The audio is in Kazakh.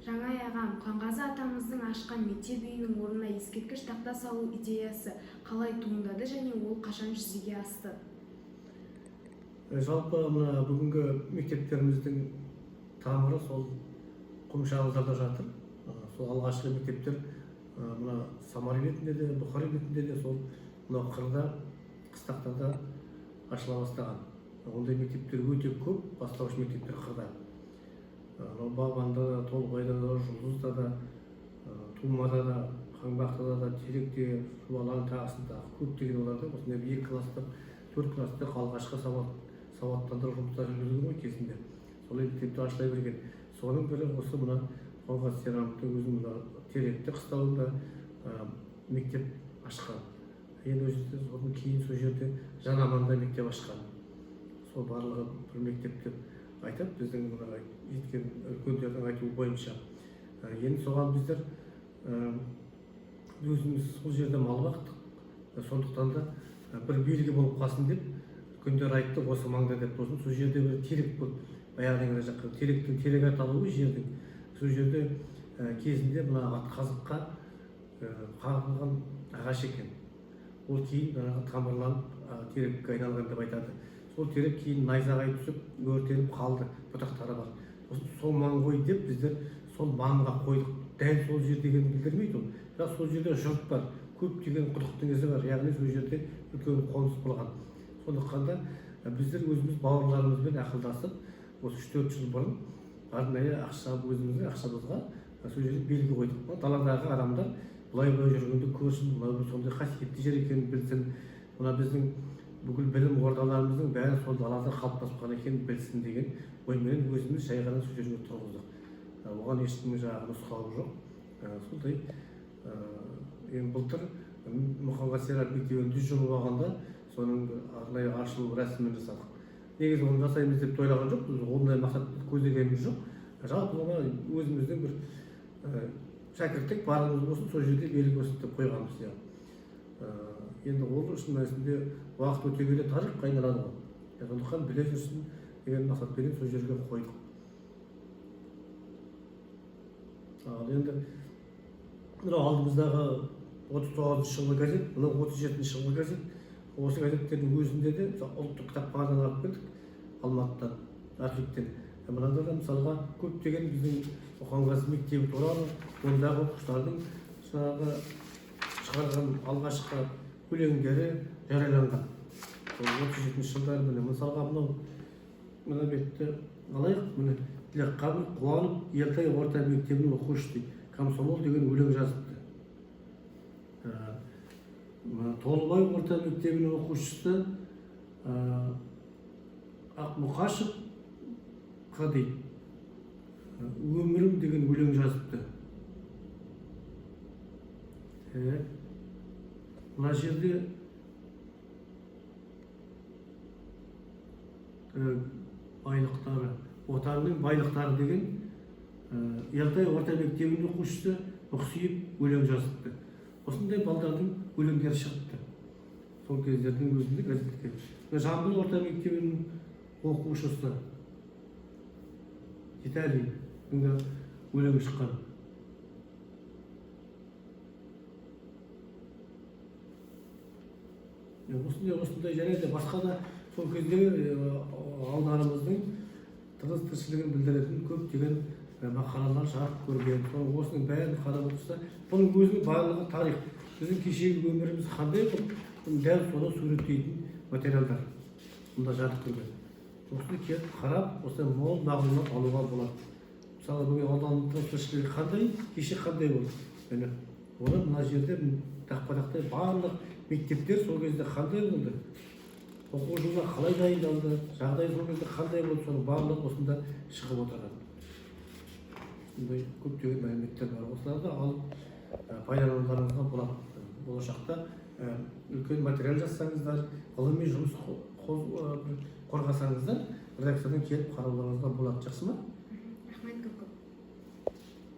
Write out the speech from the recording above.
Жаңай ағам, Қанғазы атамыздың ашқан мектеп үйінің орнына ескерткіш тақта салу идеясы қалай туындады және ол қашан жүзеге асты? Жалпы мына бүгінгі мектептеріміздің тамыры сол Құмшағылдарда жатыр. Сол алғашқы мектептер мына Самар бетінде де, Бұхар бетінде де сол мына қырда, қыстақтарда ашыла бастаған. Ондай мектептер өте көп, бастауыш мектептер қырда. Бағбанда да, Толғайда да, Жұлдызда да, Тумада да, Қаңбақта да, Теректе, Жуалан тағысында көптеген оларда осындай 2 класстық, 4 класстық алғашқы сауаттандыру жұмыстары жүргізген ғой кезінде. Солай мектепті ашыла берген. Соның бірі осы мына Қонғаз Серамовтың өзінің Теректе қыстауында мектеп ашқан. Енді содан кейін сол жерде Жанаманда мектеп ашқан. Сол барлығы бір мектеп деп айтып, біздің жеткен үлкендердің айтуы бойынша. Енді соған біздер өзіміз сол жерде мал бақтық. Сондықтан да бір белгі болып қалсын деп үлкендер айтты, осы маңда деп болсын. Сол жерде бір терек болды. Баяғыдан жаққа теректің терек аталуы жердің. Сол жерде кезінде мына атқазыққа қағылған ағаш екен. Ол кейін тамырланып терекке айналған деп айтады. Сол терек кейін найзағай түсіп, өртеніп қалды, бұтақтары бар. Сол маң ғой деп біздер сол маңға қойдық. Дәл сол жер дегенді білдірмейді ол. Бірақ сол жерде жұрт бар, көптеген құдықтың ізі бар, яғни сол жерде үлкен қоныс болған. Сондықтан да біздер өзіміз бауырларымызбен ақылдасып, осы 3-4 жыл бұрын арнайы өзіміздің ақшамызға сол жерде белгі қойдық. Даладағы адамдар бұлай жүргенді көрсін, мынау сондай қасиетті жер екенін білсін. Мына біздің бүкіл білім ордаларымыздың бәрі сол далада қалыптасқан екенін білсін деген оймен өзіміз жай ғана сол жерге тұрғыздық. Оған ешкімнің жаңағы нұсқауы жоқ. Сондай енді былтыр Қонғаз Серамов мектебінің 100 жылы болғанда соның арнайы ашылу рәсімін жасадық. Негізі оны жасаймыз деп тойлаған жоқ, ондай мақсат көздегеніміз жоқ. Жалпы өзіміздің бір шәкірттік барымыз болсын, сол жерде белгі болсын деп қойғанбыз. Енді ол үшін мәсінде уақыт өте келе тарихқа айналады ғой. Сондықтан біле жүрсін деген мақсатпен сол жерге қойдық. Енді алдымыздағы 39 жылғы газет, мына 37 жылғы газет. Осы газеттердің өзінде де ұлттық кітапханадан алып келдік, Алматыдан, архивтен. Мынада да мысалға көптеген біздің Қонғаз мектебі туралы, ондағы оқушылардың шығарған алғашқы өлеңдері жарияланған. 37 жылдар мысалға мына бетті алайық, міне Тілекқабыл Қуанов Елтай орта мектебінің оқушысы комсомол деген өлең жазыпты. Толыбай орта мектебінің оқушысы Ақмұқашев Қадей өмірім деген өлең жазыпты. Мына жерде байлықтары, отанның байлықтары деген Елтай орта мектебінің оқушысы Мұқсиев өлең жазыпты. Осындай балдардың өлеңдері шығыпты. Сол кездердің өзінде газетке. Жамбыл орта мектебінің оқушысы Италий өлең шыққан. Осындай және де басқа да сол кездегі ауданымыздың тыныс тіршілігін білдіретін көптеген мақалалар жарық көрген. Осының бәрін қарап отырса, бұның өзінің барлығы тарих. Біздің кешегі өміріміз қандай болып, дәл соны суреттейтін материалдар мұнда жарық көрген. Осыны келіп қарап, осыдан мол мағлұмат алуға болады. Мысалы, бүгін ауданның тыныс тіршілігі қандай, кеше қандай болды. Оны мына жерде тақпадақтай барлық мектептер сол кезде қандай болды, оқу жылына қалай дайындалды, жағдай сол кезде қандай болды, соның барлығы осында шығып отырған. Сондай көптеген мәліметтер бар. Осыларды алып пайдалануларыңызға болады. Болашақта үлкен материал жазсаңыздар, ғылыми жұмыс қорғасаңыздар, редакциядан келіп қарауларыңызға болады. Жақсы ма?